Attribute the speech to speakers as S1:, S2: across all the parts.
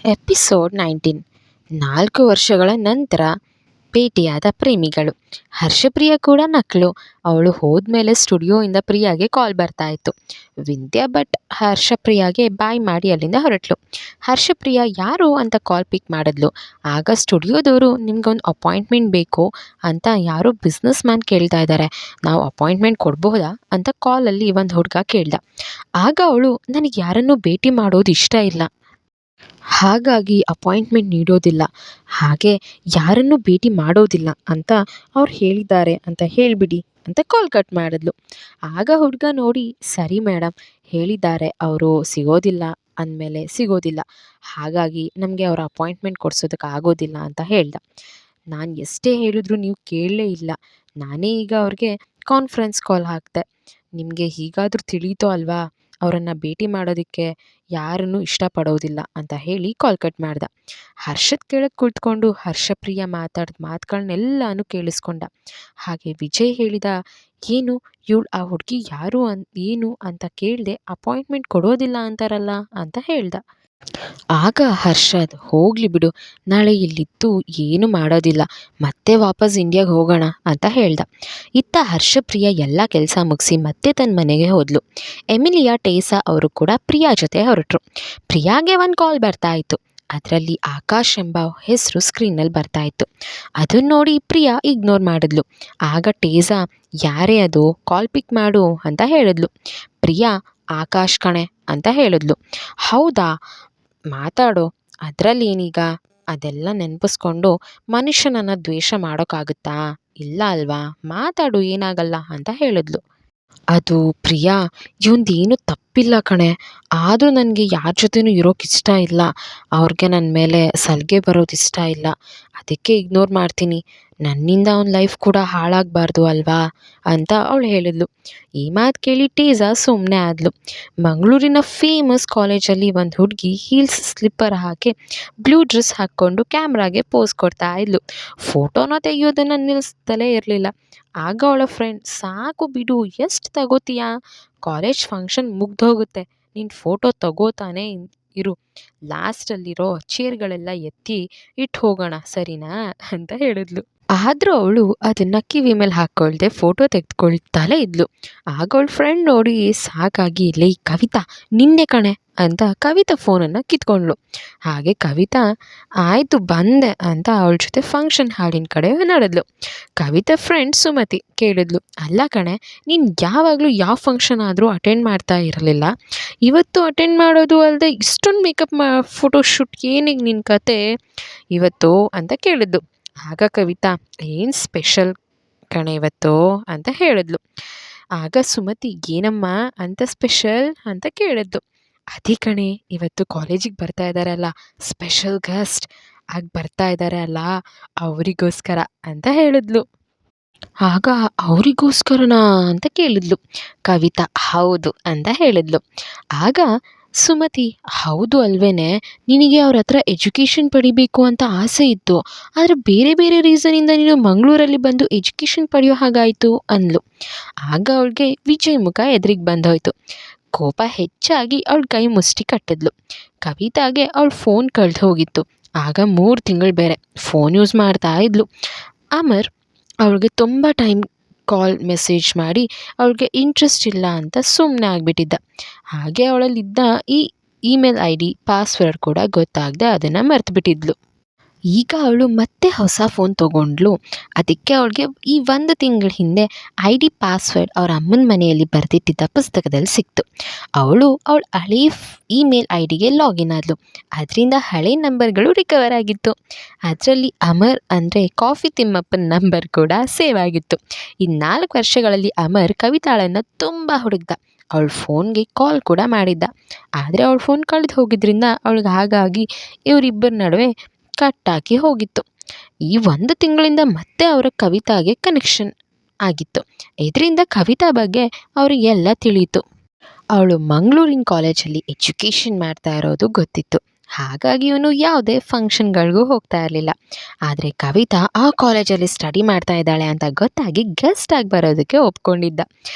S1: Episode 19 4 ವರ್ಷಗಳ ನಂತರ ಭೇಟಿಯಾದ ಪ್ರೇಮಿಗಳು. ಹರ್ಷಪ್ರಿಯ ಕೂಡ ನಕ್ಳು. ಅವಳು ಹೋದ್ಮೇಲೆ ಸ್ಟುಡಿಯೋಯಿಂದ ಪ್ರಿಯಾಗೆ ಕಾಲ್ ಬರ್ತಾ ಇತ್ತು. ವಿಂದ್ಯಾ ಭಟ್ ಹರ್ಷಪ್ರಿಯಾಗೆ ಬಾಯ್ ಮಾಡಿ ಅಲ್ಲಿಂದ ಹೊರಟ್ಲು. ಹರ್ಷಪ್ರಿಯ ಯಾರು ಅಂತ ಕಾಲ್ ಪಿಕ್ ಮಾಡಿದ್ಲು. ಆಗ ಸ್ಟುಡಿಯೋದವರು ನಿಮ್ಗೊಂದು ಅಪಾಯಿಂಟ್ಮೆಂಟ್ ಬೇಕು ಅಂತ ಯಾರೋ ಬಿಸ್ನೆಸ್ ಮ್ಯಾನ್ ಕೇಳ್ತಾ ಇದ್ದಾರೆ, ನಾವು ಅಪಾಯಿಂಟ್ಮೆಂಟ್ ಕೊಡ್ಬೋದಾ ಅಂತ ಕಾಲಲ್ಲಿ ಒಂದು ಹುಡುಗ ಕೇಳ್ದ. ಆಗ ಅವಳು ನನಗೆ ಯಾರನ್ನೂ ಭೇಟಿ ಮಾಡೋದು ಇಷ್ಟ ಇಲ್ಲ, ಹಾಗಾಗಿ ಅಪಾಯಿಂಟ್ಮೆಂಟ್ ನೀಡೋದಿಲ್ಲ, ಹಾಗೆ ಯಾರನ್ನೂ ಭೇಟಿ ಮಾಡೋದಿಲ್ಲ ಅಂತ ಅವ್ರು ಹೇಳಿದ್ದಾರೆ ಅಂತ ಹೇಳಿಬಿಡಿ ಅಂತ ಕಾಲ್ ಕಟ್ ಮಾಡಿದ್ಲು. ಆಗ ಹುಡುಗ ನೋಡಿ, ಸರಿ ಮೇಡಮ್, ಹೇಳಿದ್ದಾರೆ ಅವರು ಸಿಗೋದಿಲ್ಲ ಅಂದಮೇಲೆ ಸಿಗೋದಿಲ್ಲ, ಹಾಗಾಗಿ ನಮಗೆ ಅವರ ಅಪಾಯಿಂಟ್ಮೆಂಟ್ ಕೊಡ್ಸೋದಕ್ಕೆ ಆಗೋದಿಲ್ಲ ಅಂತ ಹೇಳ್ದ. ನಾನು ಎಷ್ಟೇ ಹೇಳಿದ್ರು ನೀವು ಕೇಳಲೇ ಇಲ್ಲ. ನಾನೇ ಈಗ ಅವ್ರಿಗೆ ಕಾನ್ಫರೆನ್ಸ್ ಕಾಲ್ ಹಾಕಿದೆ. ನಿಮಗೆ ಹೀಗಾದರೂ ತಿಳಿಯಿತೋ ಅಲ್ವಾ, ಅವರನ್ನು ಭೇಟಿ ಮಾಡೋದಕ್ಕೆ ಯಾರನ್ನೂ ಇಷ್ಟಪಡೋದಿಲ್ಲ ಅಂತ ಹೇಳಿ ಕಾಲ್ ಕಟ್ ಮಾಡ್ದ. ಹರ್ಷದ ಕೆಳಗೆ ಕುಳಿತುಕೊಂಡು ಹರ್ಷಪ್ರಿಯ ಮಾತಾಡಿದ ಮಾತುಗಳನ್ನೆಲ್ಲನೂ ಕೇಳಿಸ್ಕೊಂಡ. ಹಾಗೆ ವಿಜಯ್ ಹೇಳಿದ, ಏನು ಇವಳು ಆ ಹುಡುಗಿ ಯಾರು ಏನು ಅಂತ ಕೇಳಿದೆ, ಅಪಾಯಿಂಟ್ಮೆಂಟ್ ಕೊಡೋದಿಲ್ಲ ಅಂತಾರಲ್ಲ ಅಂತ ಹೇಳ್ದ. ಆಗ ಹರ್ಷದ್, ಹೋಗ್ಲಿ ಬಿಡು, ನಾಳೆ ಇಲ್ಲಿದ್ದು ಏನು ಮಾಡೋದಿಲ್ಲ, ಮತ್ತೆ ವಾಪಸ್ ಇಂಡಿಯಾಗೆ ಹೋಗೋಣ ಅಂತ ಹೇಳ್ದ. ಇತ್ತ ಹರ್ಷಪ್ರಿಯ ಎಲ್ಲ ಕೆಲಸ ಮುಗಿಸಿ ಮತ್ತೆ ತನ್ನ ಮನೆಗೆ ಹೋದ್ಲು. ಎಮಿಲಿಯಾ, ಟೇಸಾ ಅವರು ಕೂಡ ಪ್ರಿಯಾ ಜೊತೆ ಹೊರಟರು. ಪ್ರಿಯಾಗೆ ಒಂದು ಕಾಲ್ ಬರ್ತಾ ಇತ್ತು. ಅದರಲ್ಲಿ ಆಕಾಶ್ ಎಂಬ ಹೆಸರು ಸ್ಕ್ರೀನಲ್ಲಿ ಬರ್ತಾ ಇತ್ತು. ಅದನ್ನ ನೋಡಿ ಪ್ರಿಯಾ ಇಗ್ನೋರ್ ಮಾಡಿದ್ಲು. ಆಗ ಟೇಸಾ, ಯಾರೇ ಅದು, ಕಾಲ್ ಪಿಕ್ ಮಾಡು ಅಂತ ಹೇಳಿದ್ಲು. ಪ್ರಿಯಾ, ಆಕಾಶ್ ಕಣೆ ಅಂತ ಹೇಳಿದ್ಲು. ಹೌದಾ, ಮಾತಾಡೋ, ಅದರಲ್ಲಿ ಏನೀಗ, ಅದೆಲ್ಲ ನೆನಪಿಸ್ಕೊಂಡು ಮನುಷ್ಯನನ್ನು ದ್ವೇಷ ಮಾಡೋಕ್ಕಾಗುತ್ತಾ, ಇಲ್ಲ ಅಲ್ವಾ, ಮಾತಾಡು, ಏನಾಗಲ್ಲ ಅಂತ ಹೇಳಿದ್ಲು. ಅದು, ಪ್ರಿಯಾ, ಇವಂದೇನು ತಪ್ಪಿಲ್ಲ ಕಣೆ, ಆದರೂ ನನಗೆ ಯಾರ ಜೊತೆನೂ ಇರೋಕೆ ಇಷ್ಟ ಇಲ್ಲ, ಅವ್ರಿಗೆ ನನ್ನ ಮೇಲೆ ಸಲಿಗೆ ಬರೋದು ಇಷ್ಟ ಇಲ್ಲ, ಅದಕ್ಕೆ ಇಗ್ನೋರ್ ಮಾಡ್ತೀನಿ, ನನ್ನಿಂದ ಅವನ ಲೈಫ್ ಕೂಡ ಹಾಳಾಗಬಾರ್ದು ಅಲ್ವಾ ಅಂತ ಅವಳು ಹೇಳಿದ್ಲು. ಈ ಮಾತು ಕೇಳಿ ಟೇಸಾ ಸುಮ್ಮನೆ ಆದ್ಲು. ಮಂಗಳೂರಿನ ಫೇಮಸ್ ಕಾಲೇಜಲ್ಲಿ ಒಂದು ಹುಡುಗಿ ಹೀಲ್ಸ್ ಸ್ಲಿಪ್ಪರ್ ಹಾಕಿ ಬ್ಲೂ ಡ್ರೆಸ್ ಹಾಕ್ಕೊಂಡು ಕ್ಯಾಮ್ರಾಗೆ ಪೋಸ್ ಕೊಡ್ತಾ ಇದ್ಲು. ಫೋಟೋನ ತೆಗೆಯೋದನ್ನು ನಿಲ್ಲಿಸ್ದಲೇ ಇರಲಿಲ್ಲ. ಆಗ ಅವಳ ಫ್ರೆಂಡ್, ಸಾಕು ಬಿಡು, ಎಷ್ಟು ತಗೋತೀಯಾ, ಕಾಲೇಜ್ ಫಂಕ್ಷನ್ ಮುಗ್ದೋಗುತ್ತೆ, ನೀನು ಫೋಟೋ ತಗೋತಾನೆ ಇರು, ಲಾಸ್ಟಲ್ಲಿರೋ ಚೇರ್ಗಳೆಲ್ಲ ಎತ್ತಿ ಇಟ್ಟು ಹೋಗೋಣ ಸರಿನಾ ಅಂತ ಹೇಳಿದ್ಲು. ಆದರೂ ಅವಳು ಅದನ್ನು ಕಿವಿ ಮೇಲೆ ಹಾಕ್ಕೊಳ್ದೆ ಫೋಟೋ ತೆಗೆದುಕೊಳ್ತಾಲೇ ಇದ್ಲು. ಆಗ ಅವಳ ಫ್ರೆಂಡ್ ನೋಡಿ ಸಾಕಾಗಿ, ಲೇ ಕವಿತಾ, ನಿನ್ನೆ ಕಣೆ ಅಂತ ಕವಿತಾ ಫೋನನ್ನು ಕಿತ್ಕೊಂಡ್ಳು. ಹಾಗೆ ಕವಿತಾ, ಆಯಿತು ಬಂದೆ ಅಂತ ಅವಳ ಜೊತೆ ಫಂಕ್ಷನ್ ಹಾಲಿನ ಕಡೆ ನಡೆದ್ಲು. ಕವಿತಾ ಫ್ರೆಂಡ್ ಸುಮತಿ ಕೇಳಿದ್ಲು, ಅಲ್ಲ ಕಣೆ, ನೀನು ಯಾವಾಗಲೂ ಯಾವ ಫಂಕ್ಷನ್ ಆದರೂ ಅಟೆಂಡ್ ಮಾಡ್ತಾ ಇರಲಿಲ್ಲ, ಇವತ್ತು ಅಟೆಂಡ್ ಮಾಡೋದು ಅಲ್ಲದೆ ಇಷ್ಟೊಂದು ಮೇಕಪ್ ಫೋಟೋಶೂಟ್ ಏನಿಗೆ ನಿನ್ನ ಕತೆ ಇವತ್ತು ಅಂತ ಕೇಳಿದ್ಲು. ಆಗ ಕವಿತಾ, ಏನು ಸ್ಪೆಷಲ್ ಕಣೆ ಇವತ್ತು ಅಂತ ಹೇಳಿದ್ಲು. ಆಗ ಸುಮತಿ, ಏನಮ್ಮ ಅಂತ ಸ್ಪೆಷಲ್ ಅಂತ ಕೇಳಿದ್ಲು. ಅದೇ ಕಣೆ, ಇವತ್ತು ಕಾಲೇಜಿಗೆ ಬರ್ತಾ ಇದ್ದಾರಲ್ಲ ಸ್ಪೆಷಲ್ ಗೆಸ್ಟ್ ಆಗಿ ಬರ್ತಾ ಇದ್ದಾರೆ ಅಲ್ಲ, ಅವರಿಗೋಸ್ಕರ ಅಂತ ಹೇಳಿದ್ಲು. ಆಗ ಅವರಿಗೋಸ್ಕರನಾ ಅಂತ ಕೇಳಿದ್ಲು. ಕವಿತಾ, ಹೌದು ಅಂತ ಹೇಳಿದ್ಲು. ಆಗ ಸುಮತಿ, ಹೌದು ಅಲ್ವೇನೆ, ನಿನಗೆ ಅವ್ರ ಹತ್ರ ಎಜುಕೇಷನ್ ಪಡಿಬೇಕು ಅಂತ ಆಸೆ ಇತ್ತು, ಆದರೆ ಬೇರೆ ಬೇರೆ ರೀಸನಿಂದ ನೀನು ಮಂಗಳೂರಲ್ಲಿ ಬಂದು ಎಜುಕೇಷನ್ ಪಡೆಯೋ ಹಾಗಾಯಿತು ಅಂದ್ಲು. ಆಗ ಅವಳಿಗೆ ವಿಜಯ್ ಮುಖ ಎದುರಿಗೆ ಬಂದೋಯ್ತು. ಕೋಪ ಹೆಚ್ಚಾಗಿ ಅವಳ ಕೈ ಮುಷ್ಟಿ ಕಟ್ಟಿದ್ಲು. ಕವಿತಾಗೆ ಅವಳ ಫೋನ್ ಕಳೆದು ಹೋಗಿತ್ತು. ಆಗ 3 ತಿಂಗಳು ಬೇರೆ ಫೋನ್ ಯೂಸ್ ಮಾಡ್ತಾ ಇದ್ಲು. ಅಮರ್ ಅವಳಿಗೆ ತುಂಬ ಟೈಮ್ ಕಾಲ್ ಮೆಸೇಜ್ ಮಾಡಿ ಅವಳಿಗೆ ಇಂಟ್ರೆಸ್ಟ್ ಇಲ್ಲ ಅಂತ ಸುಮ್ಮನೆ ಆಗಿಬಿಟ್ಟಿದ್ದ. ಹಾಗೆ ಅವಳಲ್ಲಿದ್ದ ಈ ಇಮೇಲ್ ಐ ಡಿ ಪಾಸ್ವರ್ಡ್ ಕೂಡ ಗೊತ್ತಾಗದೆ ಅದನ್ನು ಮರೆತುಬಿಟ್ಟಿದ್ಲು. ಈಗ ಅವಳು ಮತ್ತೆ ಹೊಸ ಫೋನ್ ತೊಗೊಂಡ್ಲು. ಅದಕ್ಕೆ ಅವಳಿಗೆ ಈ 1 ತಿಂಗಳ ಹಿಂದೆ ಐ ಡಿ ಪಾಸ್ವರ್ಡ್ ಅವ್ರ ಅಮ್ಮನ ಮನೆಯಲ್ಲಿ ಬರೆದಿಟ್ಟಿದ್ದ ಪುಸ್ತಕದಲ್ಲಿ ಸಿಕ್ತು. ಅವಳು ಅವಳ ಹಳೇ ಇಮೇಲ್ ಐ ಡಿಗೆ ಲಾಗಿನ್ ಆದಳು. ಅದರಿಂದ ಹಳೆ ನಂಬರ್ಗಳು ರಿಕವರ್ ಆಗಿತ್ತು. ಅದರಲ್ಲಿ ಅಮರ್ ಅಂದರೆ ಕಾಫಿ ತಿಮ್ಮಪ್ಪನ ನಂಬರ್ ಕೂಡ ಸೇವ್ ಆಗಿತ್ತು. ಈ 4 ವರ್ಷಗಳಲ್ಲಿ ಅಮರ್ ಕವಿತಾಳನ್ನು ತುಂಬ ಹುಡುಕ್ದ. ಅವಳ ಫೋನ್ಗೆ ಕಾಲ್ ಕೂಡ ಮಾಡಿದ್ದ. ಆದರೆ ಅವಳ ಫೋನ್ ಕಳೆದು ಹೋಗಿದ್ರಿಂದ ಅವಳಿಗೆ ಹಾಗಾಗಿ ಇವರಿಬ್ಬರ ನಡುವೆ ಕಟ್ಟಾಗಿ ಹೋಗಿತ್ತು. ಈ 1 ತಿಂಗಳಿಂದ ಮತ್ತೆ ಅವರ ಕವಿತಾಗೆ ಕನೆಕ್ಷನ್ ಆಗಿತ್ತು. ಇದರಿಂದ ಕವಿತಾ ಬಗ್ಗೆ ಅವರಿಗೆಲ್ಲ ತಿಳಿಯಿತು. ಅವಳು ಮಂಗಳೂರಿನ ಕಾಲೇಜಲ್ಲಿ ಎಜುಕೇಷನ್ ಮಾಡ್ತಾ ಇರೋದು ಗೊತ್ತಿತ್ತು. ಹಾಗಾಗಿ ಇವನು ಯಾವುದೇ ಫಂಕ್ಷನ್ಗಳಿಗೂ ಹೋಗ್ತಾ ಇರಲಿಲ್ಲ. ಆದರೆ ಕವಿತಾ ಆ ಕಾಲೇಜಲ್ಲಿ ಸ್ಟಡಿ ಮಾಡ್ತಾ ಇದ್ದಾಳೆ ಅಂತ ಗೊತ್ತಾಗಿ ಗೆಸ್ಟ್ ಆಗಿ ಬರೋದಕ್ಕೆ ಒಪ್ಕೊಂಡಿದ್ದ.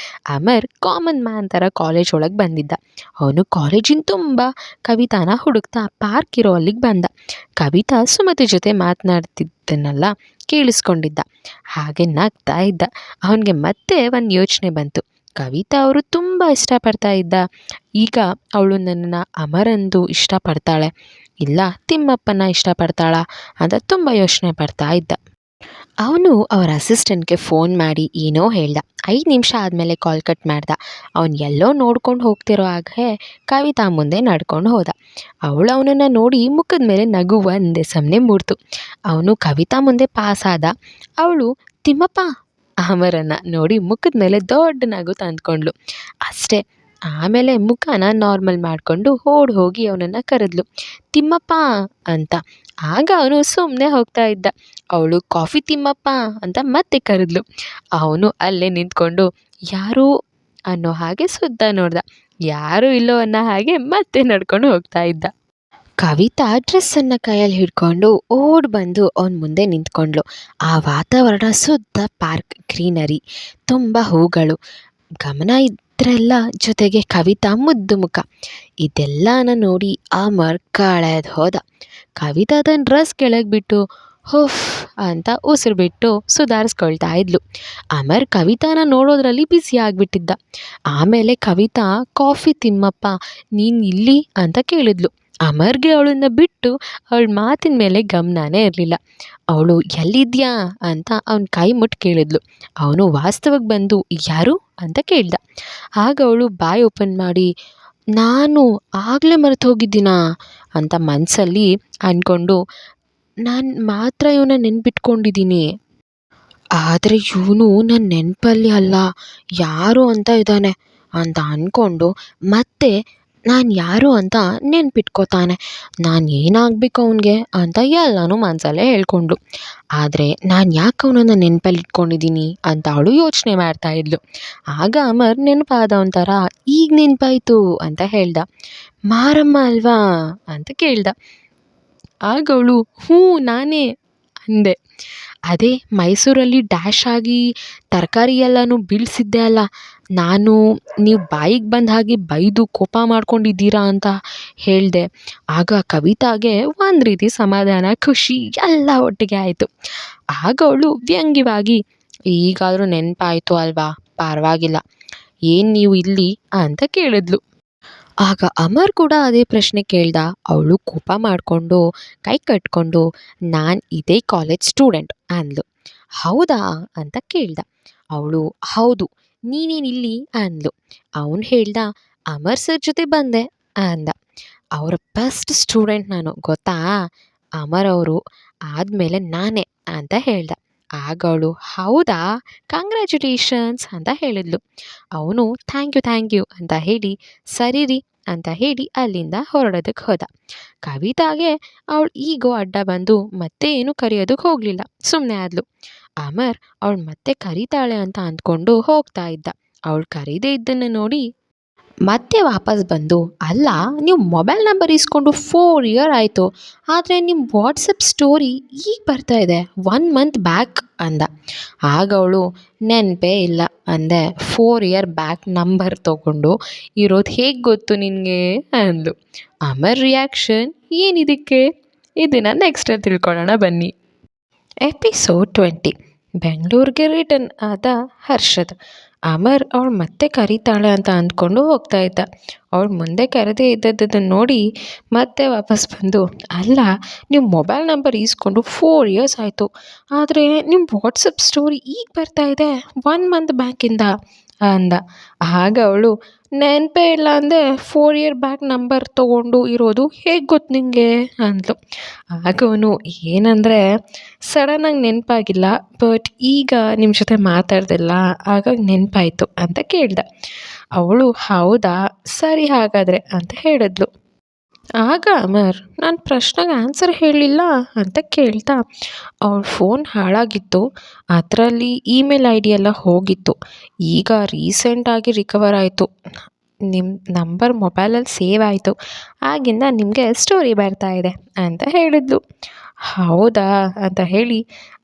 S1: ಅಮರ್ ಕಾಮನ್ ಮ್ಯಾನ್ ಥರ ಕಾಲೇಜ್ ಒಳಗೆ ಬಂದಿದ್ದ. ಅವನು ಕಾಲೇಜಿನ ತುಂಬ ಕವಿತಾನ ಹುಡುಕ್ತಾ ಪಾರ್ಕ್ ಇರೋ ಅಲ್ಲಿಗೆ ಬಂದ. ಕವಿತಾ ಸುಮತಿ ಜೊತೆ ಮಾತನಾಡ್ತಿದ್ದನ್ನೆಲ್ಲ ಕೇಳಿಸ್ಕೊಂಡಿದ್ದ. ಹಾಗೆ ನಗ್ತಾ ಇದ್ದ. ಅವನಿಗೆ ಮತ್ತೆ ಒಂದು ಯೋಚನೆ ಬಂತು. ಕವಿತಾ ಅವರು ತುಂಬ ಇಷ್ಟಪಡ್ತಾ ಇದ್ದ. ಈಗ ಅವಳು ನನ್ನನ್ನು ಅಮರಂದು ಇಷ್ಟಪಡ್ತಾಳೆ, ಇಲ್ಲ ತಿಮ್ಮಪ್ಪನ ಇಷ್ಟಪಡ್ತಾಳಾ ಅಂತ ತುಂಬ ಯೋಚನೆ ಪಡ್ತಾ ಇದ್ದ. ಅವನು ಅವರ ಅಸಿಸ್ಟೆಂಟ್ಗೆ ಫೋನ್ ಮಾಡಿ ಏನೋ ಹೇಳ್ದ. 5 ನಿಮಿಷ ಆದಮೇಲೆ ಕಾಲ್ ಕಟ್ ಮಾಡ್ದ. ಅವನು ಎಲ್ಲೋ ನೋಡ್ಕೊಂಡು ಹೋಗ್ತಿರೋ ಹಾಗೆ ಕವಿತಾ ಮುಂದೆ ನಡ್ಕೊಂಡು ಹೋದ. ಅವಳು ಅವನನ್ನು ನೋಡಿ ಮುಖದ ಮೇಲೆ ನಗು ಒಂದೇ ಸಮನೆ ಮೂಡ್ತು. ಅವನು ಕವಿತಾ ಮುಂದೆ ಪಾಸ್ ಆದ. ಅವಳು ತಿಮ್ಮಪ್ಪ ಅಮರನ್ನು ನೋಡಿ ಮುಖದ ಮೇಲೆ ದೊಡ್ಡ ನಗು ತಂದ್ಕೊಂಡ್ಳು. ಅಷ್ಟೇ. ಆಮೇಲೆ ಮುಖನ ನಾರ್ಮಲ್ ಮಾಡಿಕೊಂಡು ಓಡಿ ಹೋಗಿ ಅವನನ್ನು ಕರೆದ್ಲು, ತಿಮ್ಮಪ್ಪ ಅಂತ. ಆಗ ಅವನು ಸುಮ್ಮನೆ ಹೋಗ್ತಾ ಇದ್ದ. ಅವಳು ಕಾಫಿ ತಿಮ್ಮಪ್ಪ ಅಂತ ಮತ್ತೆ ಕರೆದ್ಲು. ಅವನು ಅಲ್ಲೇ ನಿಂತ್ಕೊಂಡು ಯಾರು ಅನ್ನೋ ಹಾಗೆ ಸುತ್ತ ನೋಡ್ದ. ಯಾರೂ ಇಲ್ಲೋ ಅನ್ನೋ ಹಾಗೆ ಮತ್ತೆ ನಡ್ಕೊಂಡು ಹೋಗ್ತಾ ಇದ್ದ. ಕವಿತಾ ಡ್ರೆಸ್ಸನ್ನು ಕೈಯಲ್ಲಿ ಹಿಡ್ಕೊಂಡು ಓಡಿ ಬಂದು ಅವನ ಮುಂದೆ ನಿಂತ್ಕೊಂಡ್ಳು. ಆ ವಾತಾವರಣ ಸುತ್ತ ಪಾರ್ಕ್, ಗ್ರೀನರಿ, ತುಂಬ ಹೂಗಳು, ಗಮನ ಇದ್ರೆಲ್ಲ, ಜೊತೆಗೆ ಕವಿತಾ ಮುದ್ದು ಮುಖ. ಇದೆಲ್ಲನ ನೋಡಿ ಅಮರ್ ಕಳೆದು ಹೋದ. ಕವಿತಾ ತನ್ನ ಡ್ರೆಸ್ ಕೆಳಗೆ ಬಿಟ್ಟು ಹುಫ್ ಅಂತ ಉಸಿರು ಬಿಟ್ಟು ಸುಧಾರಿಸ್ಕೊಳ್ತಾ ಇದ್ಲು. ಅಮರ್ ಕವಿತಾನ ನೋಡೋದ್ರಲ್ಲಿ ಬ್ಯುಸಿ ಆಗಿಬಿಟ್ಟಿದ್ದ. ಆಮೇಲೆ ಕವಿತಾ ಕಾಫಿ ತಿಮ್ಮಪ್ಪ ನೀನು ಇಲ್ಲಿ ಅಂತ ಕೇಳಿದ್ಲು. ಅಮರ್ಗೆ ಅವಳನ್ನು ಬಿಟ್ಟು ಅವಳ ಮಾತಿನ ಮೇಲೆ ಗಮನನೇ ಇರಲಿಲ್ಲ. ಅವಳು ಎಲ್ಲಿದ್ಯಾ ಅಂತ ಅವನ ಕೈ ಮುಟ್ಟು ಕೇಳಿದ್ಲು. ಅವನು ವಾಸ್ತವಕ್ಕೆ ಬಂದು ಯಾರು ಅಂತ ಕೇಳ್ದ. ಆಗ ಅವಳು ಬಾಯಿ ಓಪನ್ ಮಾಡಿ ನಾನು ಆಗಲೇ ಮರೆತು ಹೋಗಿದ್ದೀನಾ ಅಂತ ಮನಸ್ಸಲ್ಲಿ ಅಂದ್ಕೊಂಡು ನಾನು ಮಾತ್ರ ಇವನ್ನ ನೆನ್ಪಿಟ್ಕೊಂಡಿದ್ದೀನಿ, ಆದರೆ ಇವನು ನನ್ನ ನೆನಪಲ್ಲಿ ಅಲ್ಲ, ಯಾರು ಅಂತ ಇದ್ದಾನೆ ಅಂತ ಅಂದ್ಕೊಂಡು ಮತ್ತೆ ನಾನು ಯಾರು ಅಂತ ನೆನ್ಪಿಟ್ಕೋತಾನೆ. ನಾನು ಏನಾಗಬೇಕು ಅವನಿಗೆ ಅಂತ ಎಲ್ಲನೂ ಮನಸಲ್ಲೇ ಹೇಳ್ಕೊಂಡ್ಳು. ಆದರೆ ನಾನು ಯಾಕೆ ಅವನನ್ನು ನೆನಪಲ್ಲಿ ಇಟ್ಕೊಂಡಿದ್ದೀನಿ ಅಂತ ಅವಳು ಯೋಚನೆ ಮಾಡ್ತಾ ಇದ್ಲು. ಆಗ ಅಮರ್ ನೆನಪಾದವನ ಥರ ಈಗ ನೆನಪಾಯಿತು ಅಂತ ಹೇಳ್ದ. ಮಾರಮ್ಮ ಅಲ್ವಾ ಅಂತ ಕೇಳ್ದ. ಆಗ ಅವಳು ಹ್ಞೂ ನಾನೇ ಅಂದೆ. ಅದೇ ಮೈಸೂರಲ್ಲಿ ಡ್ಯಾಶ್ ಆಗಿ ತರಕಾರಿ ಎಲ್ಲನೂ ಬೀಳಿಸಿದ್ದೆ ಅಲ್ಲ, ನಾನು ನೀವು ಬಾಯಿಗೆ ಬಂದ ಹಾಗೆ ಬೈದು ಕೋಪ ಮಾಡ್ಕೊಂಡಿದ್ದೀರಾ ಅಂತ ಹೇಳಿದೆ. ಆಗ ಕವಿತಾಗೆ ಒಂದು ರೀತಿ ಸಮಾಧಾನ, ಖುಷಿ ಎಲ್ಲ ಒಟ್ಟಿಗೆ ಆಯಿತು. ಆಗ ಅವಳು ವ್ಯಂಗ್ಯವಾಗಿ ಈಗಾದರೂ ನೆನಪಾಯಿತು ಅಲ್ವಾ, ಪರವಾಗಿಲ್ಲ, ಏನು ನೀವು ಇಲ್ಲಿ ಅಂತ ಕೇಳಿದ್ಲು. ಆಗ ಅಮರ್ ಕೂಡ ಅದೇ ಪ್ರಶ್ನೆ ಕೇಳ್ದ. ಅವಳು ಕೋಪ ಮಾಡಿಕೊಂಡು ಕೈ ಕಟ್ಕೊಂಡು ನಾನು ಇದೇ ಕಾಲೇಜ್ ಸ್ಟೂಡೆಂಟ್ ಅಂದ್ಲು. ಹೌದಾ ಅಂತ ಕೇಳ್ದ. ಅವಳು ಹೌದು, ನೀನೇನಿಲ್ಲಿ ಅಂದ್ಲು. ಅವನು ಹೇಳ್ದ ಅಮರ್ ಸರ್ ಜೊತೆ ಬಂದೆ ಅಂದ. ಅವರ ಬೆಸ್ಟ್ ಸ್ಟೂಡೆಂಟ್ ನಾನು ಗೊತ್ತಾ, ಅಮರ್ ಅವರು ಆದಮೇಲೆ ನಾನೇ ಅಂತ ಹೇಳ್ದ. ಆಗ ಅವಳು ಹೌದಾ, ಕಂಗ್ರ್ಯಾಚುಲೇಷನ್ಸ್ ಅಂತ ಹೇಳಿದ್ಲು. ಅವನು ಥ್ಯಾಂಕ್ ಯು ಅಂತ ಹೇಳಿ ಸರಿ ರೀ ಅಂತ ಹೇಳಿ ಅಲ್ಲಿಂದ ಹೊರಡೋದಕ್ಕೆ ಹೋದ. ಕವಿತಾಗೆ ಅವಳು ಈಗೋ ಅಡ್ಡ ಬಂದು ಮತ್ತೆ ಏನು ಕರೆಯೋದಕ್ಕೆ ಹೋಗಲಿಲ್ಲ, ಸುಮ್ಮನೆ ಆದ್ಲು. ಅಮರ್ ಅವಳು ಮತ್ತೆ ಕರೀತಾಳೆ ಅಂತ ಅಂದ್ಕೊಂಡು ಹೋಗ್ತಾ ಇದ್ದ. ಅವಳು ಕರೀದೇ ಇದ್ದನ್ನು ನೋಡಿ ಮತ್ತೆ ವಾಪಸ್ ಬಂದು ಅಲ್ಲ, ನೀವು ಮೊಬೈಲ್ ನಂಬರ್ ಇಸ್ಕೊಂಡು 4 ಇಯರ್ ಆಯಿತು, ಆದರೆ ನಿಮ್ಮ ವಾಟ್ಸಪ್ ಸ್ಟೋರಿ ಈಗ ಬರ್ತಾ ಇದೆ 1 ಮಂತ್ ಬ್ಯಾಕ್ ಅಂದ. ಆಗ ಅವಳು ನೆನಪೇ ಇಲ್ಲ ಅಂದೆ. 4 ಇಯರ್ ಬ್ಯಾಕ್ ನಂಬರ್ ತೊಗೊಂಡು ಇರೋದು ಹೇಗೆ ಗೊತ್ತು ನಿನಗೆ ಅಂದ್ಲು. ಅಮರ್ ರಿಯಾಕ್ಷನ್ ಏನಿದಕ್ಕೆ, ಇದನ್ನು ನೆಕ್ಸ್ಟಲ್ಲಿ ತಿಳ್ಕೊಳ್ಳೋಣ ಬನ್ನಿ. ಎಪಿಸೋಡ್ 20. ಬೆಂಗಳೂರಿಗೆ ರಿಟರ್ನ್ ಆದ ಹರ್ಷದ್. ಅಮರ್ ಅವಳು ಮತ್ತೆ ಕರೀತಾಳೆ ಅಂತ ಅಂದ್ಕೊಂಡು ಹೋಗ್ತಾ ಇದ್ದ. ಅವಳು ಮುಂದೆ ಕರೆದೇ ಇದ್ದದ್ದನ್ನು ನೋಡಿ ಮತ್ತೆ ವಾಪಸ್ ಬಂದು ಅಲ್ಲ, ನೀವು ಮೊಬೈಲ್ ನಂಬರ್ ಈಸ್ಕೊಂಡು 4 ಇಯರ್ಸ್ ಆಯಿತು, ಆದರೆ ನಿಮ್ಮ ವಾಟ್ಸಪ್ ಸ್ಟೋರಿ ಈಗ ಬರ್ತಾ ಇದೆ 1 ಮಂತ್ ಬ್ಯಾಕಿಂದ ಅಂದ. ಆಗ ಅವಳು ನೆನಪೇ ಇಲ್ಲ ಅಂದೆ, 4 ಇಯರ್ ಬ್ಯಾಕ್ ನಂಬರ್ ತೊಗೊಂಡು ಇರೋದು ಹೇಗೆ ಗೊತ್ತು ನಿನಗೆ ಅಂದ್ಲು. ಆಗ ಅವನು ಏನಂದರೆ ಸಡನ್ನಾಗಿ ನೆನಪಾಗಿಲ್ಲ, ಬಟ್ ಈಗ ನಿಮ್ಮ ಜೊತೆ ಮಾತಾಡ್ದಿಲ್ಲ ಹಾಗಾಗಿ ನೆನಪಾಯಿತು ಅಂತ ಕೇಳ್ದ. ಅವಳು ಹೌದಾ ಸರಿ ಹಾಗಾದರೆ ಅಂತ ಹೇಳಿದ್ಲು. ಆಗ ಅಮರ್ ನಾನು ಪ್ರಶ್ನೆಗೆ ಆನ್ಸರ್ ಹೇಳಲಿಲ್ಲ ಅಂತ ಕೇಳ್ತಾ ಅವಳ ಫೋನ್ ಹಾಳಾಗಿತ್ತು, ಅದರಲ್ಲಿ ಇಮೇಲ್ ID ಎಲ್ಲ ಹೋಗಿತ್ತು, ಈಗ ರೀಸೆಂಟಾಗಿ ರಿಕವರ್ ಆಯಿತು ನಿಮ್ಮ ನಂಬರ್ ಮೊಬೈಲಲ್ಲಿ ಸೇವ್ ಆಯಿತು, ಆಗಿಂದ ನಿಮಗೆ ಸ್ಟೋರಿ ಬರ್ತಾ ಇದೆ ಅಂತ ಹೇಳಿದ್ಲು. ಹೌದಾ ಅಂತ ಹೇಳಿ,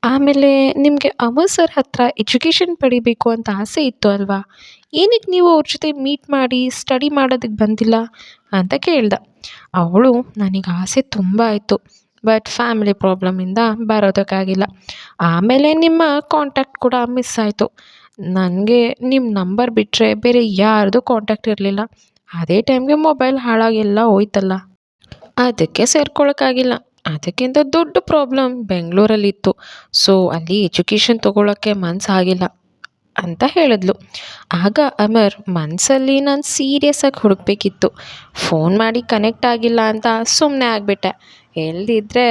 S1: ಆಮೇಲೆ ನಿಮಗೆ ಅಮರ್ ಸರ್ ಹತ್ರ ಎಜುಕೇಷನ್ ಪಡಿಬೇಕು ಅಂತ ಆಸೆ ಇತ್ತು ಅಲ್ವಾ? ಏನಕ್ಕೆ ನೀವು ಅವ್ರ ಜೊತೆ ಮೀಟ್ ಮಾಡಿ ಸ್ಟಡಿ ಮಾಡೋದಕ್ಕೆ ಬಂದಿಲ್ಲ ಅಂತ ಕೇಳ್ದೆ. ಅವಳು ನನಗೆ ಆಸೆ ತುಂಬ ಇತ್ತು, ಬಟ್ ಫ್ಯಾಮಿಲಿ ಪ್ರಾಬ್ಲಮಿಂದ ಬರೋದಕ್ಕಾಗಿಲ್ಲ. ಆಮೇಲೆ ನಿಮ್ಮ ಕಾಂಟ್ಯಾಕ್ಟ್ ಕೂಡ ಮಿಸ್ ಆಯಿತು. ನನಗೆ ನಿಮ್ಮ ನಂಬರ್ ಬಿಟ್ಟರೆ ಬೇರೆ ಯಾರ್ದು ಕಾಂಟ್ಯಾಕ್ಟ್ ಇರಲಿಲ್ಲ. ಅದೇ ಟೈಮ್ಗೆ ಮೊಬೈಲ್ ಹಾಳಾಗೆಲ್ಲ ಹೋಯ್ತಲ್ಲ, ಅದಕ್ಕೆ ಸೇರ್ಕೊಳ್ಳೋಕ್ಕಾಗಿಲ್ಲ. ಅದಕ್ಕಿಂತ ದೊಡ್ಡ ಪ್ರಾಬ್ಲಮ್ ಬೆಂಗಳೂರಲ್ಲಿತ್ತು. ಸೊ ಅಲ್ಲಿ ಎಜುಕೇಷನ್ ತೊಗೊಳಕ್ಕೆ ಮನಸ್ಸಾಗಿಲ್ಲ ಅಂತ ಹೇಳಿದ್ಲು. ಆಗ ಅಮರ್ ಮನಸ್ಸಲ್ಲಿ ನಾನು ಸೀರಿಯಸ್ಸಾಗಿ ಹುಡುಕ್ಬೇಕಿತ್ತು, ಫೋನ್ ಮಾಡಿ ಕನೆಕ್ಟ್ ಆಗಿಲ್ಲ ಅಂತ ಸುಮ್ಮನೆ ಆಗಿಬಿಟ್ಟೆ, ಎಲ್ದಿದ್ರೆ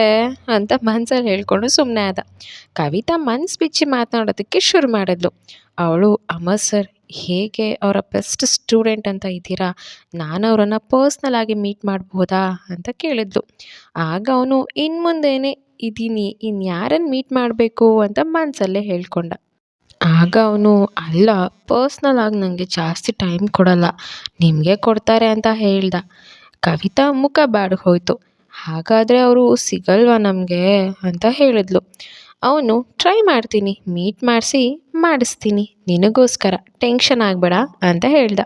S1: ಅಂತ ಮನ್ಸಲ್ಲಿ ಹೇಳ್ಕೊಂಡು ಸುಮ್ಮನೆ ಆದ. ಕವಿತಾ ಮನ್ಸು ಬಿಚ್ಚಿ ಮಾತನಾಡೋದಕ್ಕೆ ಶುರು ಮಾಡಿದ್ಲು. ಅವಳು, ಅಮರ್ ಸರ್ ಹೇಗೆ ಅವರ ಬೆಸ್ಟ್ ಸ್ಟೂಡೆಂಟ್ ಅಂತ ಇದ್ದೀರಾ, ನಾನು ಅವರನ್ನು ಪರ್ಸ್ನಲ್ ಆಗಿ ಮೀಟ್ ಮಾಡ್ಬೋದಾ ಅಂತ ಕೇಳಿದ್ಲು. ಆಗ ಅವನು, ಇನ್ನು ಮುಂದೇನೆ ಇದ್ದೀನಿ, ಇನ್ಯಾರನ್ನು ಮೀಟ್ ಮಾಡಬೇಕು ಅಂತ ಮನಸಲ್ಲೇ ಹೇಳ್ಕೊಂಡ. ಆಗ ಅವನು, ಅಲ್ಲ, ಪರ್ಸ್ನಲ್ ಆಗಿ ನನಗೆ ಜಾಸ್ತಿ ಟೈಮ್ ಕೊಡಲ್ಲ, ನಿಮಗೆ ಕೊಡ್ತಾರೆ ಅಂತ ಹೇಳ್ದ. ಕವಿತಾ ಮುಖ ಬಾಡಿ ಹೋಯಿತು. ಹಾಗಾದರೆ ಅವರು ಸಿಗಲ್ವಾ ನಮಗೆ ಅಂತ ಹೇಳಿದ್ಲು. ಅವನು, ಟ್ರೈ ಮಾಡ್ತೀನಿ, ಮೀಟ್ ಮಾಡಿಸ್ತೀನಿ ನಿನಗೋಸ್ಕರ, ಟೆನ್ಷನ್ ಆಗಬೇಡ ಅಂತ ಹೇಳ್ದ.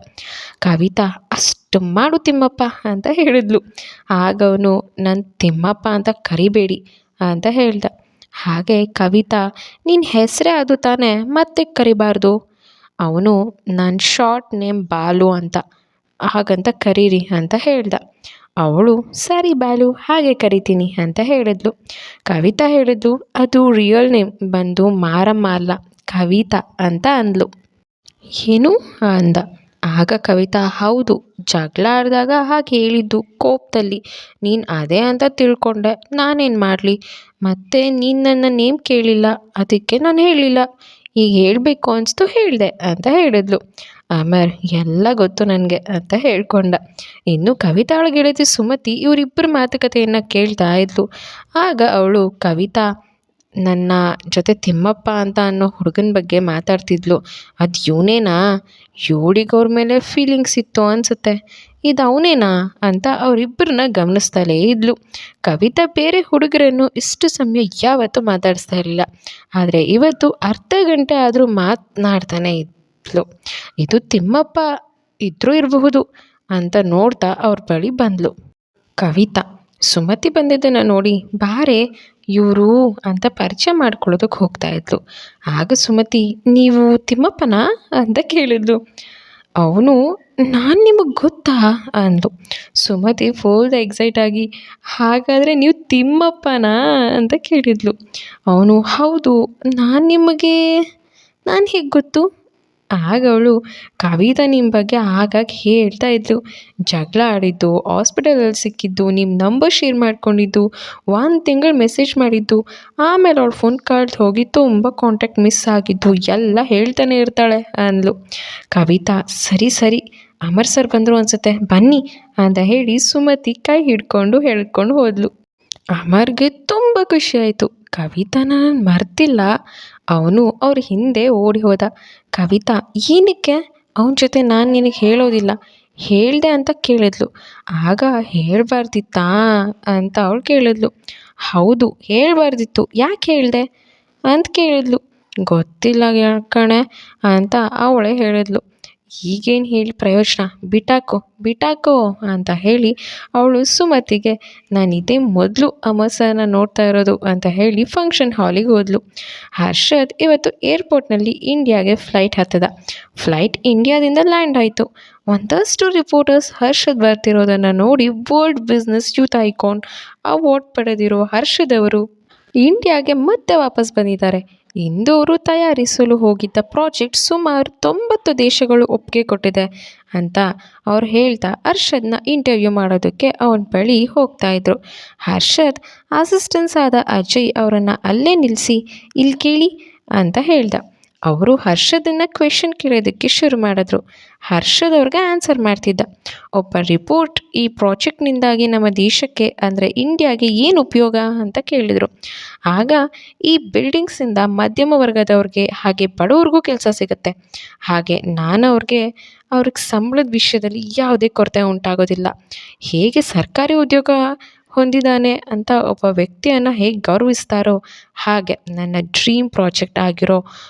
S1: ಕವಿತಾ, ಅಷ್ಟು ಮಾಡು ತಿಮ್ಮಪ್ಪ ಅಂತ ಹೇಳಿದ್ಲು. ಆಗ ಅವನು, ನನ್ನ ತಿಮ್ಮಪ್ಪ ಅಂತ ಕರಿಬೇಡಿ ಅಂತ ಹೇಳ್ದ. ಹಾಗೆ ಕವಿತಾ, ನಿನ್ನ ಹೆಸರೇ ಅದು ತಾನೇ, ಮತ್ತೆ ಕರಿಬಾರ್ದು. ಅವನು, ನನ್ನ ಶಾರ್ಟ್ ನೇಮ್ ಬಾಲು ಅಂತ, ಹಾಗಂತ ಕರೀರಿ ಅಂತ ಹೇಳ್ದ. ಅವಳು, ಸರಿ ಬಾಲು, ಹಾಗೆ ಕರಿತೀನಿ ಅಂತ ಹೇಳಿದ್ಲು. ಕವಿತಾ ಹೇಳಿದ್ಲು, ಅದು ರಿಯಲ್ ನೇಮ್ ಬಂದು ಮಾರಮ್ಮ ಅಲ್ಲ, ಕವಿತಾ ಅಂತ ಅಂದ್ಲು. ಏನು ಅಂದ. ಆಗ ಕವಿತಾ, ಹೌದು, ಜಗಳ ಆಡಿದಾಗ ಹಾಗೆ ಹೇಳಿದ್ದು ಕೋಪದಲ್ಲಿ, ನೀನು ಅದೇ ಅಂತ ತಿಳ್ಕೊಂಡೆ, ನಾನೇನು ಮಾಡಲಿ, ಮತ್ತೆ ನೀನು ನನ್ನ ನೇಮ್ ಕೇಳಿಲ್ಲ, ಅದಕ್ಕೆ ನಾನು ಹೇಳಿಲ್ಲ, ಈಗ ಹೇಳಬೇಕು ಅನಿಸ್ತು ಹೇಳಿದೆ ಅಂತ ಹೇಳಿದ್ಲು. ಅಮರ್, ಎಲ್ಲ ಗೊತ್ತು ನನಗೆ ಅಂತ ಹೇಳ್ಕೊಂಡ. ಇನ್ನು ಕವಿತಾಳ ಗೆಳತಿ ಸುಮತಿ ಇವರಿಬ್ಬರ ಮಾತುಕತೆಯನ್ನು ಕೇಳ್ತಾ ಇದ್ಲು. ಆಗ ಅವಳು, ಕವಿತಾ ನನ್ನ ಜೊತೆ ತಿಮ್ಮಪ್ಪ ಅಂತ ಅನ್ನೋ ಹುಡುಗನ ಬಗ್ಗೆ ಮಾತಾಡ್ತಿದ್ಲು, ಅದು ಇವನೇನಾ, ಇವಳಿಗೆ ಅವ್ರ ಮೇಲೆ ಫೀಲಿಂಗ್ಸ್ ಇತ್ತು ಅನಿಸುತ್ತೆ, ಇದು ಅವನೇನಾ ಅಂತ ಅವರಿಬ್ಬರನ್ನ ಗಮನಿಸ್ತಲೇ ಇದ್ಲು. ಕವಿತಾ ಬೇರೆ ಹುಡುಗರನ್ನು ಇಷ್ಟು ಸಮಯ ಯಾವತ್ತೂ ಮಾತಾಡಿಸ್ತಾ ಇರಲಿಲ್ಲ, ಆದರೆ ಇವತ್ತು ಅರ್ಧ ಗಂಟೆ ಆದರೂ ಮಾತನಾಡ್ತಾನೆ ಇದ್ಲು. ಇದು ತಿಮ್ಮಪ್ಪ ಇದ್ರೂ ಇರಬಹುದು ಅಂತ ನೋಡ್ತಾ ಅವ್ರ ಬಳಿ ಬಂದ್ಲು. ಕವಿತಾ ಸುಮತಿ ಬಂದಿದ್ದನ್ನು ನೋಡಿ, ಬಾರೆ ಇವರು ಅಂತ ಪರಿಚಯ ಮಾಡ್ಕೊಳ್ಳೋದಕ್ಕೆ ಹೋಗ್ತಾ ಇದ್ಲು. ಆಗ ಸುಮತಿ, ನೀವು ತಿಮ್ಮಪ್ಪನಾ ಅಂತ ಕೇಳಿದ್ಲು. ಅವನು, ನಾನು ನಿಮಗೆ ಗೊತ್ತಾ ಅಂದು. ಸುಮತಿ ಫುಲ್ ಎಕ್ಸೈಟ್ ಆಗಿ, ಹಾಗಾದರೆ ನೀವು ತಿಮ್ಮಪ್ಪನಾ ಅಂತ ಕೇಳಿದ್ಲು. ಅವನು, ಹೌದು, ನಾನು ಹೇಗೆ ಗೊತ್ತು. ಆಗ ಅವಳು, ಕವಿತಾ ನಿಮ್ಮ ಬಗ್ಗೆ ಆಗಾಗ ಹೇಳ್ತಾ ಇದ್ಲು, ಜಗಳ ಆಡಿದ್ದು, ಹಾಸ್ಪಿಟಲಲ್ಲಿ ಸಿಕ್ಕಿದ್ದು, ನಿಮ್ಮ ನಂಬರ್ ಶೇರ್ ಮಾಡ್ಕೊಂಡಿದ್ದು, 1 ತಿಂಗಳು ಮೆಸೇಜ್ ಮಾಡಿದ್ದು, ಆಮೇಲೆ ಅವಳು ಫೋನ್ ಕಳ್ದು ಹೋಗಿ ತುಂಬ ಕಾಂಟ್ಯಾಕ್ಟ್ ಮಿಸ್ ಆಗಿದ್ದು ಎಲ್ಲ ಹೇಳ್ತಾನೆ ಇರ್ತಾಳೆ ಅಂದ್ಲು. ಕವಿತಾ, ಸರಿ ಸರಿ, ಅಮರ್ ಸರ್ ಬಂದರು ಅನಿಸುತ್ತೆ, ಬನ್ನಿ ಅಂತ ಹೇಳಿ ಸುಮತಿ ಕೈ ಹಿಡ್ಕೊಂಡು ಹೇಳ್ಕೊಂಡು ಹೋದ್ಲು. ಅಮರ್ಗೆ ತುಂಬ ಖುಷಿಯಾಯಿತು. ಕವಿತಾನ ನಾನು ಮರ್ತಿಲ್ಲ. ಅವನು ಅವ್ರ ಹಿಂದೆ ಓಡಿ ಹೋದ. ಕವಿತಾ, ಏನಕ್ಕೆ ಅವನ ಜೊತೆ ನಾನು ನಿನಗೆ ಹೇಳೋದಿಲ್ಲ, ಹೇಳಿದೆ ಅಂತ ಕೇಳಿದ್ಲು. ಆಗ ಹೇಳಬಾರ್ದಿತ್ತಾ ಅಂತ ಅವಳು ಕೇಳಿದ್ಲು. ಹೌದು, ಹೇಳಬಾರ್ದಿತ್ತು, ಯಾಕೆ ಹೇಳಿದೆ ಅಂತ ಕೇಳಿದ್ಲು. ಗೊತ್ತಿಲ್ಲ ಕಣೆ ಅಂತ ಅವಳೇ ಹೇಳಿದ್ಲು. ಈಗೇನು ಹೇಳಿ ಪ್ರಯೋಜನ, ಬಿಟಾಕೋ ಅಂತ ಹೇಳಿ ಅವಳು ಸುಮತಿಗೆ, ನಾನು ಇದೇ ಮೊದಲು ಅಮಸನ ನೋಡ್ತಾ ಇರೋದು ಅಂತ ಹೇಳಿ ಫಂಕ್ಷನ್ ಹಾಲಿಗೆ ಹೋದ್ಲು. ಹರ್ಷದ್ ಇವತ್ತು ಏರ್ಪೋರ್ಟ್ನಲ್ಲಿ ಇಂಡಿಯಾಗೆ ಫ್ಲೈಟ್ ಹತ್ತದ. ಫ್ಲೈಟ್ ಇಂಡಿಯಾದಿಂದ ಲ್ಯಾಂಡ್ ಆಯಿತು. ಒಂದಷ್ಟು ರಿಪೋರ್ಟರ್ಸ್ ಹರ್ಷದ್ ಬರ್ತಿರೋದನ್ನು ನೋಡಿ world business youth icon award ಪಡೆದಿರೋ ಹರ್ಷದ್ ಅವರು ಇಂಡಿಯಾಗೆ ಮತ್ತೆ ವಾಪಸ್ ಬಂದಿದ್ದಾರೆ. ಇಂದು ಅವರು ತಯಾರಿಸಲು ಹೋಗಿದ್ದ ಪ್ರಾಜೆಕ್ಟ್ ಸುಮಾರು 90 ದೇಶಗಳು ಒಪ್ಪಿಗೆ ಕೊಟ್ಟಿದೆ ಅಂತ ಅವ್ರು ಹೇಳ್ತಾ ಹರ್ಷದ್ನ ಇಂಟರ್ವ್ಯೂ ಮಾಡೋದಕ್ಕೆ ಅವನ ಬಳಿ ಹೋಗ್ತಾ ಇದ್ರು. ಹರ್ಷದ್ ಅಸಿಸ್ಟೆನ್ಸ್ ಆದ ಅಜಯ್ ಅವರನ್ನು ಅಲ್ಲೇ ನಿಲ್ಲಿಸಿ, ಇಲ್ಲಿ ಕೇಳಿ ಅಂತ ಹೇಳ್ದ. ಅವರು ಹರ್ಷದನ್ನು ಕ್ವೆಶನ್ ಕೇಳೋದಕ್ಕೆ ಶುರು ಮಾಡಿದ್ರು. ಹರ್ಷದ್ ಅವ್ರಿಗೆ ಆನ್ಸರ್ ಮಾಡ್ತಿದ್ದ. ಒಬ್ಬ ರಿಪೋರ್ಟ್, ಈ ಪ್ರಾಜೆಕ್ಟ್ನಿಂದಾಗಿ ನಮ್ಮ ದೇಶಕ್ಕೆ ಅಂದರೆ ಇಂಡಿಯಾಗೆ ಏನು ಉಪಯೋಗ ಅಂತ ಕೇಳಿದರು. ಆಗ ಈ ಬಿಲ್ಡಿಂಗ್ಸಿಂದ ಮಧ್ಯಮ ವರ್ಗದವ್ರಿಗೆ ಹಾಗೆ ಬಡವ್ರಿಗೂ ಕೆಲಸ ಸಿಗುತ್ತೆ, ಹಾಗೆ ನಾನು ಅವ್ರಿಗೆ ಅವ್ರಿಗೆ ಸಂಬಳದ ವಿಷಯದಲ್ಲಿ ಯಾವುದೇ ಕೊರತೆ ಉಂಟಾಗೋದಿಲ್ಲ. ಹೇಗೆ ಸರ್ಕಾರಿ ಉದ್ಯೋಗ ಹೊಂದಿದ್ದಾನೆ ಅಂತ ಒಬ್ಬ ವ್ಯಕ್ತಿಯನ್ನು ಹೇಗೆ ಗೌರವಿಸ್ತಾರೋ ಹಾಗೆ ನನ್ನ ಡ್ರೀಮ್ ಪ್ರಾಜೆಕ್ಟ್ ಆಗಿರೋ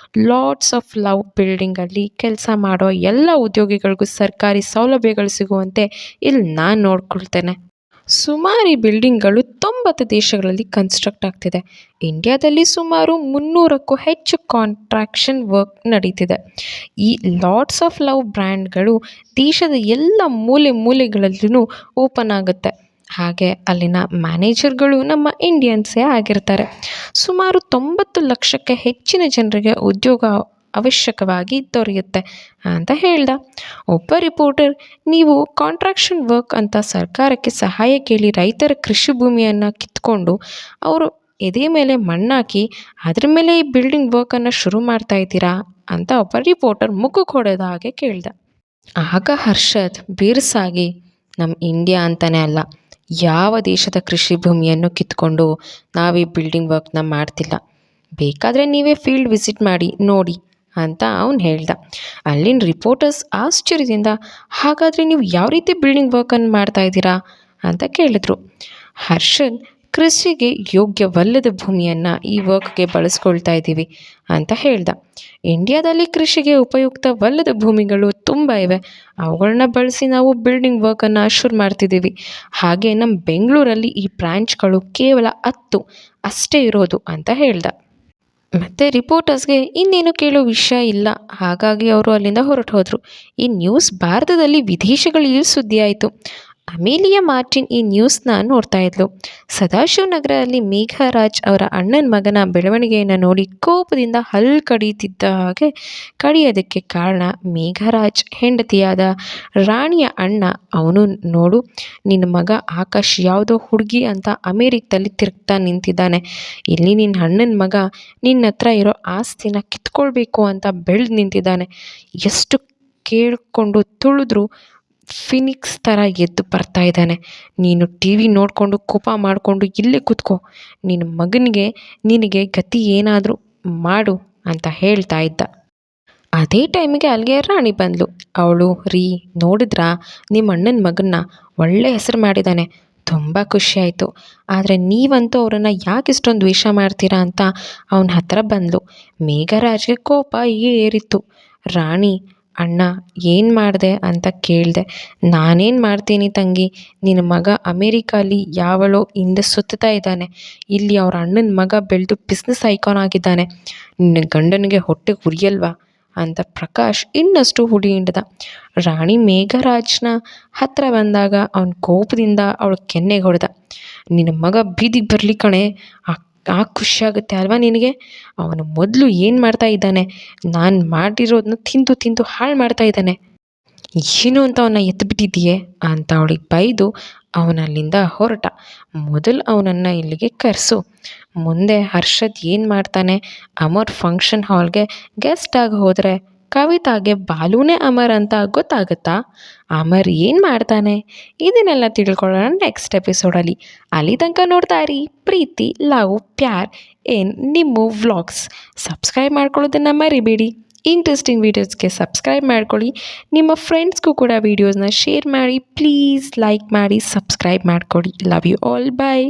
S1: ಲಾಟ್ಸ್ ಆಫ್ ಲವ್ ಬಿಲ್ಡಿಂಗಲ್ಲಿ ಕೆಲಸ ಮಾಡೋ ಎಲ್ಲ ಉದ್ಯೋಗಿಗಳಿಗೂ ಸರ್ಕಾರಿ ಸೌಲಭ್ಯಗಳು ಸಿಗುವಂತೆ ಇಲ್ಲಿ ನಾನು ನೋಡ್ಕೊಳ್ತೇನೆ. ಸುಮಾರು ಈ ಬಿಲ್ಡಿಂಗ್ಗಳು 90 ದೇಶಗಳಲ್ಲಿ ಕನ್ಸ್ಟ್ರಕ್ಟ್ ಆಗ್ತಿದೆ. ಇಂಡಿಯಾದಲ್ಲಿ ಸುಮಾರು 300ಕ್ಕೂ ಹೆಚ್ಚು ಕಾಂಟ್ರಾಕ್ಷನ್ ವರ್ಕ್ ನಡೀತಿದೆ. ಈ ಲಾಟ್ಸ್ ಆಫ್ ಲವ್ ಬ್ರ್ಯಾಂಡ್ಗಳು ದೇಶದ ಎಲ್ಲ ಮೂಲೆ ಮೂಲೆಗಳಲ್ಲೂ ಓಪನ್ ಆಗುತ್ತೆ. ಹಾಗೆ ಅಲ್ಲಿನ ಮ್ಯಾನೇಜರ್ಗಳು ನಮ್ಮ ಇಂಡಿಯನ್ಸೇ ಆಗಿರ್ತಾರೆ. ಸುಮಾರು 90 ಲಕ್ಷಕ್ಕೆ ಹೆಚ್ಚಿನ ಜನರಿಗೆ ಉದ್ಯೋಗ ಅವಶ್ಯಕವಾಗಿ ದೊರೆಯುತ್ತೆ ಅಂತ ಹೇಳ್ದ. ಒಬ್ಬ ರಿಪೋರ್ಟರ್, ನೀವು ಕಾಂಟ್ರಾಕ್ಷನ್ ವರ್ಕ್ ಅಂತ ಸರ್ಕಾರಕ್ಕೆ ಸಹಾಯ ಕೇಳಿ ರೈತರ ಕೃಷಿ ಭೂಮಿಯನ್ನು ಕಿತ್ಕೊಂಡು ಅವರು ಎದೆ ಮೇಲೆ ಮಣ್ಣಾಕಿ ಅದ್ರ ಮೇಲೆ ಈ ಬಿಲ್ಡಿಂಗ್ ವರ್ಕನ್ನು ಶುರು ಮಾಡ್ತಾ ಇದ್ದೀರಾ ಅಂತ ಒಬ್ಬ ರಿಪೋರ್ಟರ್ ಮುಖಕ್ಕೆ ಹೊಡೆದ ಹಾಗೆ ಕೇಳ್ದ. ಆಗ ಹರ್ಷದ್ ಬಿರುಸಾಗಿ, ನಮ್ಮ ಇಂಡಿಯಾ ಅಂತಲೇ ಅಲ್ಲ, ಯಾವ ದೇಶದ ಕೃಷಿ ಭೂಮಿಯನ್ನು ಕಿತ್ಕೊಂಡು ನಾವು ಈ ಬಿಲ್ಡಿಂಗ್ ವರ್ಕ್ನ ಮಾಡ್ತಿಲ್ಲ, ಬೇಕಾದರೆ ನೀವೇ ಫೀಲ್ಡ್ ವಿಸಿಟ್ ಮಾಡಿ ನೋಡಿ ಅಂತ ಅವನು ಹೇಳ್ದ. ಅಲ್ಲಿನ ರಿಪೋರ್ಟರ್ಸ್ ಆಶ್ಚರ್ಯದಿಂದ, ಹಾಗಾದರೆ ನೀವು ಯಾವ ರೀತಿ ಬಿಲ್ಡಿಂಗ್ ವರ್ಕನ್ನು ಮಾಡ್ತಾಯಿದ್ದೀರಾ ಅಂತ ಕೇಳಿದ್ರು. ಹರ್ಷದ್, ಕೃಷಿಗೆ ಯೋಗ್ಯವಲ್ಲದ ಭೂಮಿಯನ್ನು ಈ ವರ್ಕ್ಗೆ ಬಳಸ್ಕೊಳ್ತಾ ಇದ್ದೀವಿ ಅಂತ ಹೇಳ್ದ. ಇಂಡಿಯಾದಲ್ಲಿ ಕೃಷಿಗೆ ಉಪಯುಕ್ತವಲ್ಲದ ಭೂಮಿಗಳು ತುಂಬ ಇವೆ, ಅವುಗಳನ್ನ ಬಳಸಿ ನಾವು ಬಿಲ್ಡಿಂಗ್ ವರ್ಕನ್ನು ಶುರು ಮಾಡ್ತಿದ್ದೀವಿ. ಹಾಗೆ ನಮ್ಮ ಬೆಂಗಳೂರಲ್ಲಿ ಈ ಬ್ರ್ಯಾಂಚ್ಗಳು ಕೇವಲ 10 ಅಷ್ಟೇ ಇರೋದು ಅಂತ ಹೇಳ್ದ. ಮತ್ತು ರಿಪೋರ್ಟರ್ಸ್ಗೆ ಇನ್ನೇನು ಕೇಳೋ ವಿಷಯ ಇಲ್ಲ, ಹಾಗಾಗಿ ಅವರು ಅಲ್ಲಿಂದ ಹೊರಟು ಹೋದರು. ಈ ನ್ಯೂಸ್ ಭಾರತದಲ್ಲಿ ವಿದೇಶಗಳಲ್ಲಿ ಸುದ್ದಿ ಆಯಿತು. ಅಮೇಲಿಯಾ ಮಾರ್ಟಿನ್ ಈ ನ್ಯೂಸ್ನ ನೋಡ್ತಾ ಇದ್ಲು. ಸದಾಶಿವ ನಗರದಲ್ಲಿ ಮೇಘರಾಜ್ ಅವರ ಅಣ್ಣನ ಮಗನ ಬೆಳವಣಿಗೆಯನ್ನು ನೋಡಿ ಕೋಪದಿಂದ ಹಲ್ಲು ಕಡಿಯುತ್ತಿದ್ದ ಹಾಗೆ ಕಡಿಯೋದಕ್ಕೆ ಕಾರಣ ಮೇಘರಾಜ್ ಹೆಂಡತಿಯಾದ ರಾಣಿಯ ಅಣ್ಣ. ಅವನು, ನೋಡು, ನಿನ್ನ ಮಗ ಆಕಾಶ್ ಯಾವುದೋ ಹುಡುಗಿ ಅಂತ ಅಮೇರಿಕದಲ್ಲಿ ತಿರುಗ್ತಾ ನಿಂತಿದ್ದಾನೆ. ಇಲ್ಲಿ ನಿನ್ನ ಅಣ್ಣನ ಮಗ ನಿನ್ನ ಹತ್ರ ಇರೋ ಆಸ್ತಿನ ಕಿತ್ಕೊಳ್ಬೇಕು ಅಂತ ಬೆಳೆದು ನಿಂತಿದ್ದಾನೆ. ಎಷ್ಟು ಕೇಳಿಕೊಂಡು ತುಳಿದ್ರೂ ಫಿನಿಕ್ಸ್ ಥರ ಎದ್ದು ಬರ್ತಾ ಇದ್ದಾನೆ. ನೀನು ಟಿ ವಿ ನೋಡಿಕೊಂಡು ಕೋಪ ಮಾಡಿಕೊಂಡು ಇಲ್ಲೇ ಕೂತ್ಕೋ, ನಿನ್ನ ಮಗನಿಗೆ ನಿನಗೆ ಗತಿ ಏನಾದರೂ ಮಾಡು ಅಂತ ಹೇಳ್ತಾ ಇದ್ದ. ಅದೇ ಟೈಮಿಗೆ ಅಲ್ಲಿಗೆ ರಾಣಿ ಬಂದಳು. ಅವಳು, ರೀ, ನೋಡಿದ್ರಾ, ನಿಮ್ಮ ಅಣ್ಣನ ಮಗನ್ನ ಒಳ್ಳೆ ಹೆಸರು ಮಾಡಿದ್ದಾನೆ, ತುಂಬ ಖುಷಿಯಾಯಿತು. ಆದರೆ ನೀವಂತೂ ಅವರನ್ನು ಯಾಕೆ ಇಷ್ಟೊಂದು ದ್ವೇಷ ಮಾಡ್ತೀರಾ ಅಂತ ಅವನ ಹತ್ರ ಬಂದಳು. ಮೇಘರಾಜ್ಗೆ ಕೋಪ ಏರಿತ್ತು. ರಾಣಿ, ಅಣ್ಣ ಏನು ಮಾಡಿದೆ ಅಂತ ಕೇಳಿದೆ. ನಾನೇನು ಮಾಡ್ತೀನಿ ತಂಗಿ, ನಿನ್ನ ಮಗ ಅಮೇರಿಕಾಲಿ ಯಾವಳೋ ಹಿಂದೆ ಸುತ್ತಾ ಇದ್ದಾನೆ, ಇಲ್ಲಿ ಅವ್ರ ಅಣ್ಣನ ಮಗ ಬೆಳೆದು ಬಿಸ್ನೆಸ್ ಐಕಾನ್ ಆಗಿದ್ದಾನೆ. ನಿನ್ನ ಗಂಡನಿಗೆ ಹೊಟ್ಟೆ ಉರಿಯಲ್ವಾ ಅಂತ ಪ್ರಕಾಶ್ ಇನ್ನಷ್ಟು ಹುಡಿ ಹಿಂಡ್ದ. ರಾಣಿ ಮೇಘರಾಜ್ನ ಹತ್ರ ಬಂದಾಗ ಅವನ ಕೋಪದಿಂದ ಅವಳು ಕೆನ್ನೆಗೆ ಹೊಡೆದ. ನಿನ್ನ ಮಗ ಬೀದಿಗೆ ಬರಲಿ ಕಣೆ, ಖುಷಿಯಾಗುತ್ತೆ ಅಲ್ವಾ ನಿನಗೆ? ಅವನು ಮೊದಲು ಏನು ಮಾಡ್ತಾ ಇದ್ದಾನೆ, ನಾನು ಮಾಡಿರೋದನ್ನ ತಿಂದು ತಿಂದು ಹಾಳು ಮಾಡ್ತಾ ಇದ್ದಾನೆ, ಏನು ಅಂತ ಅವನ್ನ ಎತ್ತಿಬಿಟ್ಟಿದ್ದೀಯೇ ಅಂತ ಅವಳಿಗೆ ಬೈದು ಅವನಲ್ಲಿಂದ ಹೊರಟ. ಮೊದಲು ಅವನನ್ನು ಇಲ್ಲಿಗೆ ಕರೆಸು, ಮುಂದೆ ಹರ್ಷದ್ ಏನು ಮಾಡ್ತಾನೆ, ಅಮರ್ ಫಂಕ್ಷನ್ ಹಾಲ್ಗೆ ಗೆಸ್ಟ್ ಆಗಿ ಹೋದರೆ ಕವಿತಾಗೆ ಬಾಲೂನೇ ಅಮರ್ ಅಂತ ಗೊತ್ತಾಗುತ್ತಾ? ಅಮರ್ ಏನು ಮಾಡ್ತಾನೆ, ಇದನ್ನೆಲ್ಲ ತಿಳ್ಕೊಳ್ಳೋಣ ನೆಕ್ಸ್ಟ್ ಎಪಿಸೋಡಲ್ಲಿ. ಅಲ್ಲಿ ತನಕ ನೋಡ್ತಾ ಇರಿ ಪ್ರೀತಿ, ಲವ್, ಪ್ಯಾರ್ ಏನ್ ನಿಮ್ಮ ವ್ಲಾಗ್ಸ್. ಸಬ್ಸ್ಕ್ರೈಬ್ ಮಾಡ್ಕೊಳ್ಳೋದನ್ನು ಮರಿಬೇಡಿ. ಇಂಟ್ರೆಸ್ಟಿಂಗ್ ವೀಡಿಯೋಸ್ಗೆ ಸಬ್ಸ್ಕ್ರೈಬ್ ಮಾಡ್ಕೊಳ್ಳಿ. ನಿಮ್ಮ ಫ್ರೆಂಡ್ಸ್ಗೂ ಕೂಡ ವೀಡಿಯೋಸ್ನ ಶೇರ್ ಮಾಡಿ. ಪ್ಲೀಸ್ ಲೈಕ್ ಮಾಡಿ, ಸಬ್ಸ್ಕ್ರೈಬ್ ಮಾಡ್ಕೊಳ್ಳಿ. Love you all, bye.